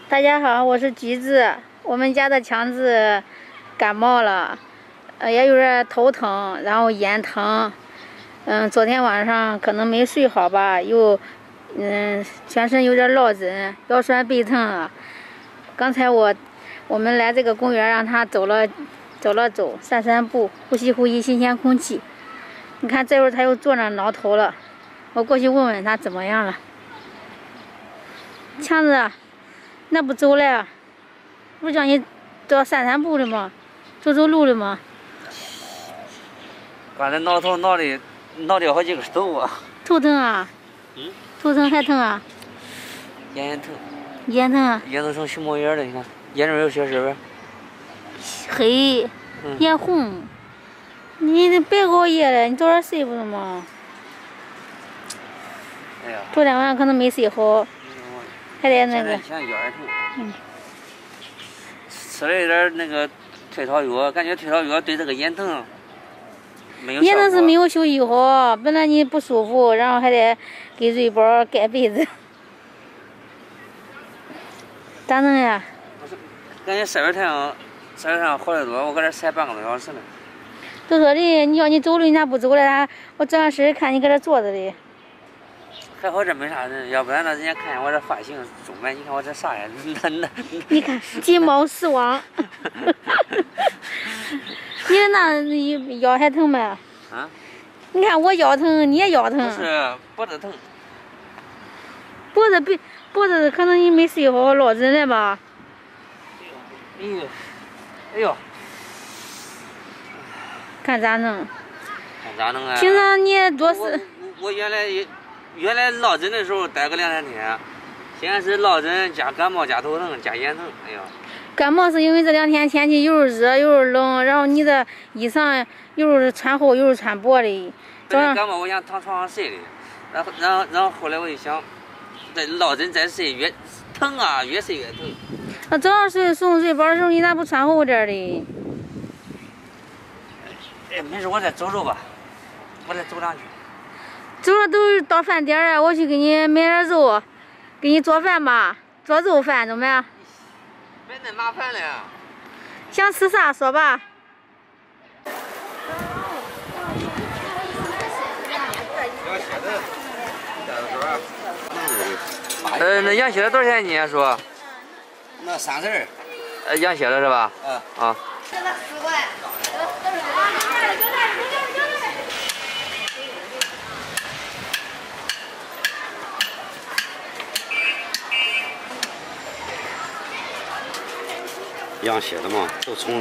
大家好，我是橘子。我们家的强子感冒了，也有点头疼，然后眼疼。昨天晚上可能没睡好吧，又全身有点落枕，腰酸背疼啊。刚才我们来这个公园，让他走，散散步，呼吸新鲜空气。你看这会儿他又坐那挠头了，我过去问问他怎么样了。强子，那不走了？不是叫你多散散步的吗？走路的吗？刚才挠头挠掉好几根头啊！头疼啊？头疼还疼啊？眼疼。眼疼啊？眼都成熊猫眼了，你看，眼中有血丝呗。黑，眼红。你别熬夜了，你早点睡不是吗？哎呀。昨天晚上可能没睡好，还得那个。现在腰也疼。吃了一点那个退烧药，感觉退烧药对这个眼疼没有效果。眼疼是没有休息好，本来你不舒服，然后还得给瑞宝盖被子。咋弄呀？感觉晒点太阳好得多，我搁这晒半个多小时了。都说的，你要你走了，你咋不走了？我这样式看你搁这坐着的。还好这没啥人，要不然呢，人家看见我这发型中呗，你看我这啥呀？你看金毛狮王。你那腰还疼没？啊？你看我腰疼，你也腰疼。不是脖子疼。脖子可能你没睡好，落枕了吧？哎呦！看咋弄？看咋弄啊？平常你多是。我原来落枕的时候待个2、3天，现在是落枕加感冒加头疼加眼疼，哎呀！感冒是因为这2天天气又是热又是冷，然后你的衣裳又是穿厚又是穿薄的。本来感冒我想躺床上睡的，然后后来我就想，再落枕再睡越疼啊，越睡越疼。那早上送瑞宝的时候你咋不穿厚点的？哎，没事，我再走吧，我再走2圈。走了都到饭点了，我去给你买点肉，给你做饭吧，做肉饭怎么样？别那麻烦了。想吃啥说吧。那羊蝎子多少钱你说？那30。羊蝎子是吧？啊。这个4块。羊蝎子嘛，都从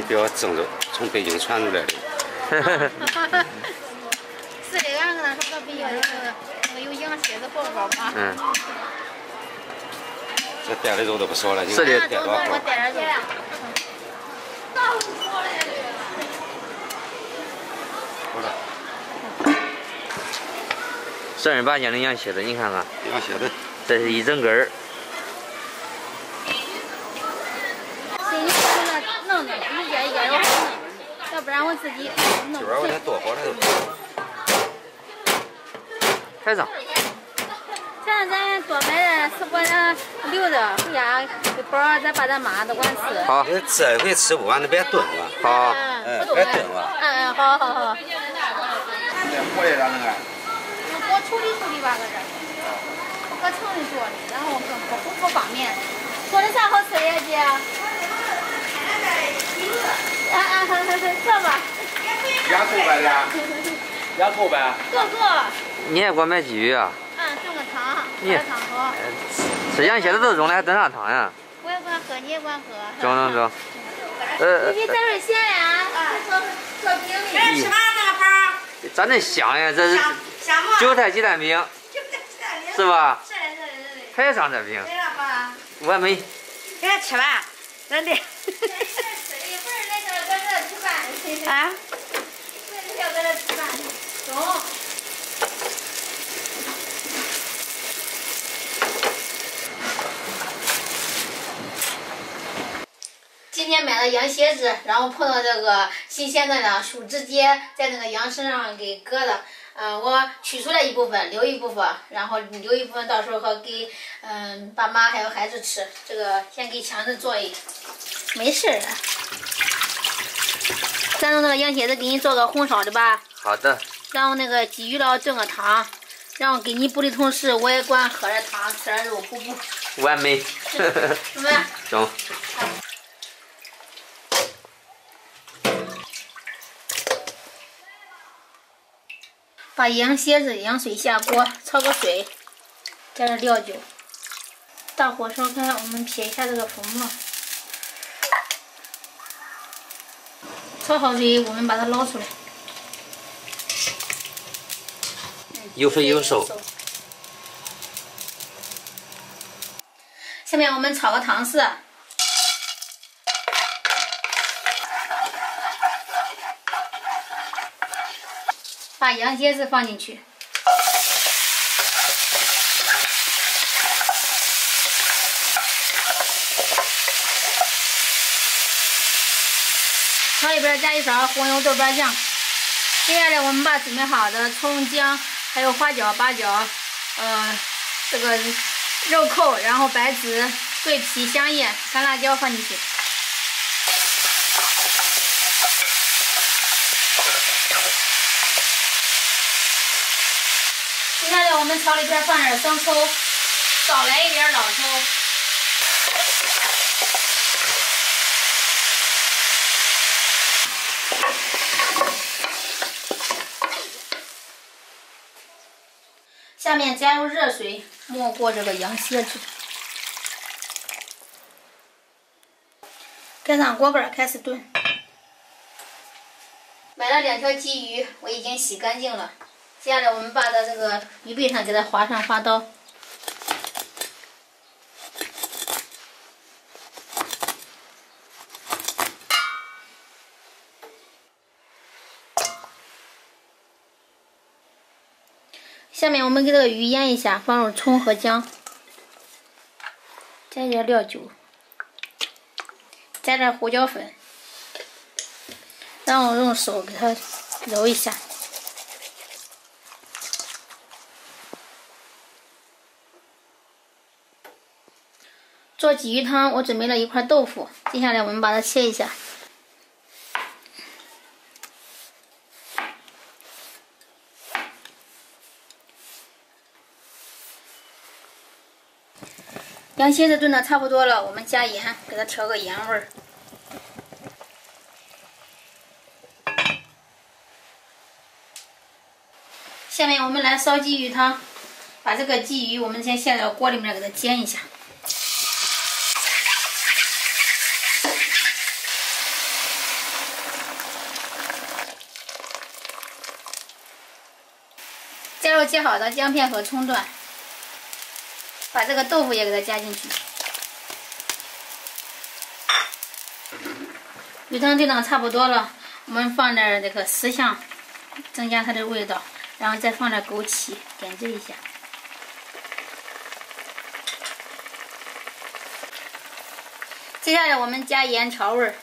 北京传出来的。是的，俺跟他说到北京那个有羊蝎子包包嘛。这带的肉都不少了，是的，带多少号？我带点肉。好了。正儿八经的羊蝎子，你看看。羊蝎子。这是一整根儿。要不然我自己弄。这边我得多包点。开上。咱多买点吃不完留着，回家给宝咱爸咱妈都管吃。好。这回吃不完的别炖了。好。别炖了。好。那火的咋弄啊？我处理吧，搁这。我搁城里做的，然后不方便。做的啥好吃的呀，姐？做吧。2口呗的。2口呗。个。你还给我买鲫鱼啊？炖个汤，喝汤好。吃羊蝎子都中了，还炖啥汤呀？我也管喝，你也管喝。中。你在这闲呀？做饼的。吃嘛那个包？咋那香呀？这是韭菜鸡蛋饼，是吧？是。还上这饼？我还没。给他吃吧，真的。一会儿那个搁这吃饭。啊？要搁这吃饭。中。今天买了羊蝎子，然后碰到这个新鲜的树枝节，在那个羊身上给割的。我取出来一部分，留一部分，然后留一部分到时候和给爸妈还有孩子吃。这个先给强子做一个，没事儿。咱用那个羊蝎子给你做个红烧的吧。好的。然后那个鲫鱼捞炖个汤，然后给你补的同时，我也管喝点汤，吃点肉补补。完美。怎么样？中。把羊蝎子、羊水下锅焯个水，加点料酒，大火烧开，我们撇一下这个粉末。焯好水，我们把它捞出来。有肥有瘦。下面我们炒个糖色。把羊蝎子放进去，炒里边加一勺红油豆瓣酱。接下来我们把准备好的葱姜，还有花椒、八角，这个肉蔻，然后白芷、桂皮、香叶、干辣椒放进去。接下来我们炒里边放点生抽，少来一点老抽。下面加入热水，没过这个羊蝎子。盖上锅盖开始炖。买了2条鲫鱼，我已经洗干净了。接下来我们把它这个鱼背上给它划上花刀。下面我们给这个鱼腌一下，放入葱和姜，加一点料酒，加点胡椒粉，然后用手给它揉一下。做鲫鱼汤，我准备了一块豆腐，接下来我们把它切一下。羊蝎子炖的差不多了，我们加盐，给它调个盐味儿。下面我们来烧鲫鱼汤，把这个鲫鱼我们先下到锅里面给它煎一下。加入切好的姜片和葱段，把这个豆腐也给它加进去。鱼汤炖的差不多了，我们放点这个丝香，增加它的味道，然后再放点枸杞，点缀一下。接下来我们加盐调味儿，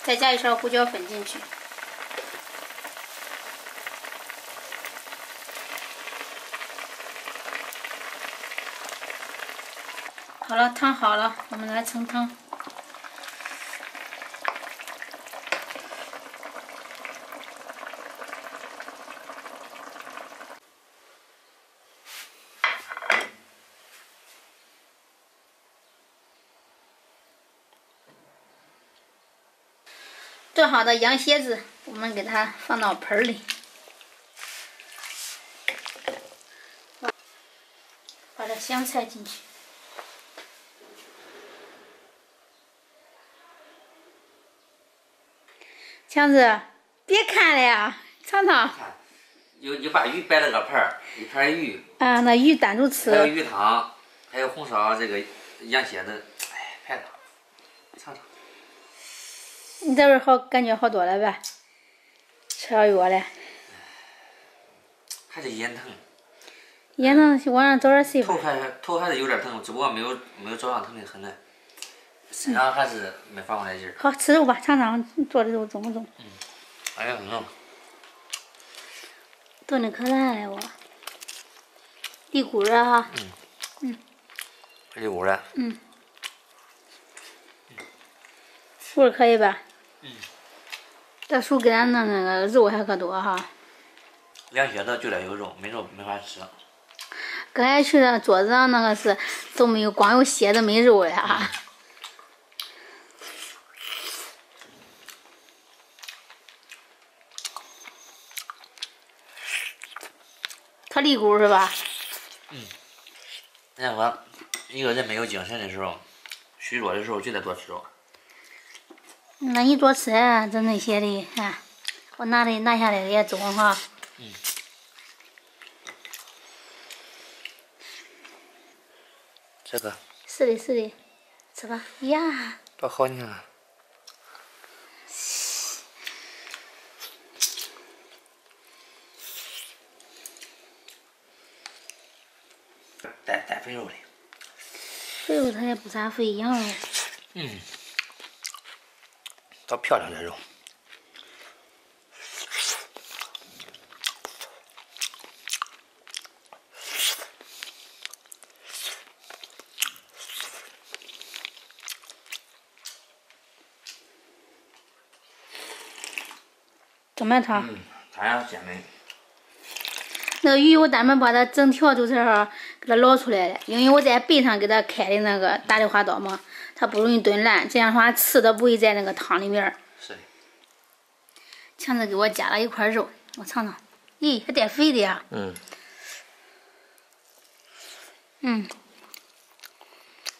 再加一勺胡椒粉进去。好了，汤好了，我们来盛汤。炖好的羊蝎子，我们给它放到盆里，把这香菜进去。强子，别看了呀，尝尝。有把鱼摆了个盘儿，一盘鱼。啊，那鱼单独吃。还有鱼汤，还有红烧这个羊蝎子，哎，排场，尝尝。你这味好，感觉好多了呗？吃了药了。还是眼疼。眼疼，晚上早点睡吧。头还是有点疼，只不过没有早上疼的很呢。身上还是没缓过来劲儿。好，吃肉吧，尝尝做的肉中不中？哎呀，炖的可烂了我。地骨热哈。地骨热。味儿可以吧？这叔给咱弄那个肉还可多哈。凉蝎子就得有肉，没肉没法吃。刚才去那桌子上那个是都没有，光有蝎子没肉呀。特里骨是吧？那我一个人没有精神的时候，虚弱的时候就得多吃肉。那你多吃啊，整那些的，看，我拿下来的也重哈。这个。是的，是的，吃吧。呀。多好呢。带肥肉的。肥肉它也不咋肥，羊肉。多漂亮的肉。怎么烫？它要鲜美。那个鱼我专门把它整条就是给它捞出来了，因为我在背上给它开的那个打的花刀嘛，它不容易炖烂，这样的话刺都不会在那个汤里面。是的。强子给我夹了一块肉，我尝尝，咦，还带肥的呀。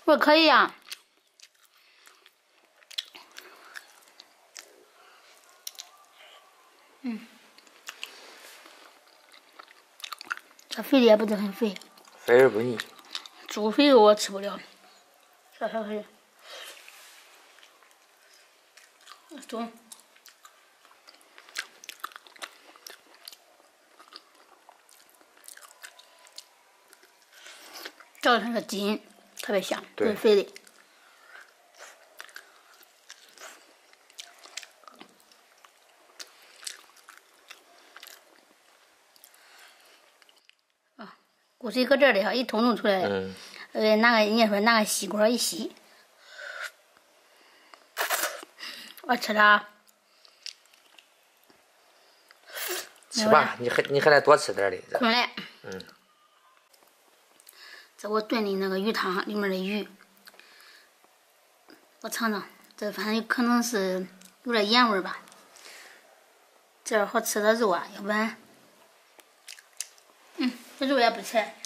味儿可以呀。这肥的也不是很肥。肥而不腻。猪肥肉我吃不了。小肥。中。这它是筋，特别香，对肥的。骨髓搁这里哈，一通出来了。拿个吸管一吸。我吃了。吃吧，你还得多吃点的。空来。这我炖的那个鱼汤里面的鱼，我尝尝，这反正可能是有点盐味吧。这好吃的肉啊，要不然，这肉也不柴。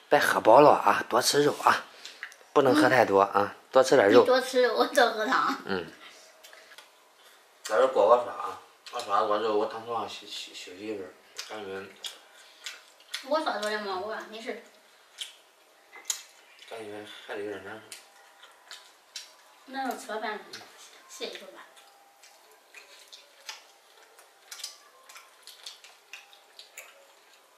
别喝饱了啊，多吃肉啊，不能喝太多啊，多吃点肉。多吃肉，多喝汤。在这锅我刷啊，我刷过之后我躺床上休息一会儿，感觉。我刷着了吗？我没事。感觉还是有点难受。那就吃了饭，歇一会儿吧。